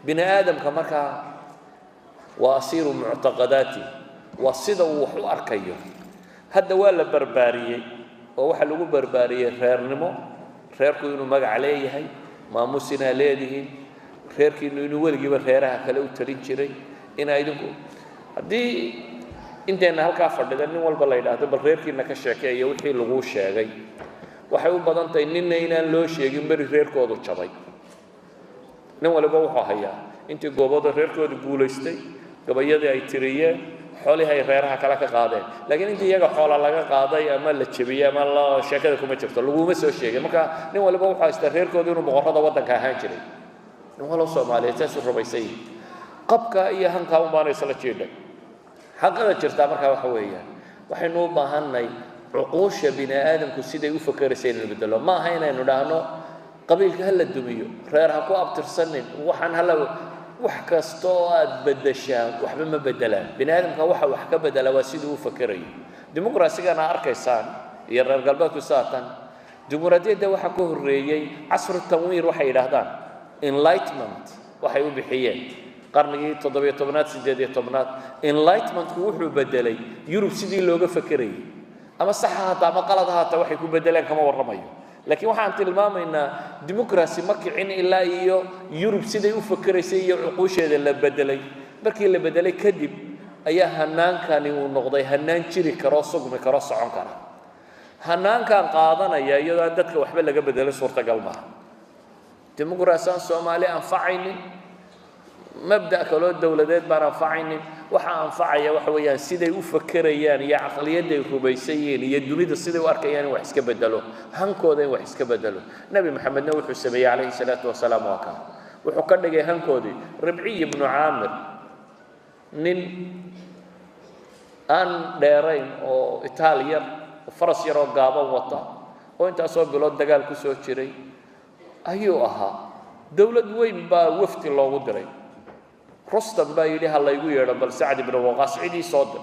bini aadamka markaa waa asiiru muctaqadaati waa sida uu wax u arkayo hadda waa la barbaariyey oo waxa lagu barbaariyey reernimo reerku inuu magac leeyahay maamusina leedihiin reerkiinu inuu weligiiba reeraha kale u talin jiray ina idinku haddii inteena halkaa fadhida nin walba la yidhaahdo bal reerkiina ka sheekeeya wixii lagu sheegay waxay u badan tahay ninna inaan loo sheegin beri reerkoodu jabay nin waliba wuxuu hayaa intii goobooda reerkoodu guulaystay gabayadii ay tiriyeen xoolihii ay reeraha kale ka qaadeen laakiin intii iyaga xoola laga qaaday ama la jabiyey ama la sheekada kuma jirto laguma soo sheegin marka nin waliba wuxuu haystaa reerkoodu inuu boqorrada waddanka ahaan jiray nin walo Soomaaliyeed saasuu rumaysay qabka iyo hanka u baanay isla jeeday xaqada jirta marka waxa weeyaan waxaynu u baahanay cuquusha bini aadamku siday u fakarayeen in bedelo ma aha inaynu dhaahno qabiilka hal la dumiyo reer ha ku abtirsanin waxaan hala wax kasto aad bedeshaan waxba ma bedelaan bini aadamka waxa wax ka bedela waa sidii uu fakarayo dimuqraasiga arkaysaan iyo reer galbeedku saatan dimuqraadiyadda waxa ku horeeyay casr tanwiir waxay yiraahdaan enlightenment waxay u bixiyeen qarnigii 17aad 18aad enlightenmentku wuxuu bedelay Yurub sidii looga fakarayay ama saxaada ama qaladaha waxay ku bedeleen kama warramayo laakiin waxaan tilmaamaynaa dimuqraasi ma kicin ilaa iyo Yurub siday u fakaraysay iyo cuquusheeda la bedelay markii la bedelay kadib ayaa hanaankani uu noqday hanaan jiri karo sugmi karo socon kara hanaankan qaadanaya iyadoo aan dadka waxba laga bedelay suurtagal maaha dimuqraasiyan Soomaali anfacaynin مبدأ كلو الدولة بنا فاعين وحنا فاعية وحويان سيدي وفكريان يا عقليات الربيسيين يدوني السيدي واركيان وحسك بدلوا هنكو ذي وحسك بدلوا نبي محمد نوح السبي عليه الصلاة والسلام وكان وحكنا جي هنكو ذي ربعي بن عامر نين أن دارين أو إيطاليا وفرس يرو قابا وطا وانت أصاب بلاد دقال كسو تشري أيوها دولة وين با وفت الله ودري رستم با يلي هلا يقول يا رب سعد بن وقاص عيدي صادق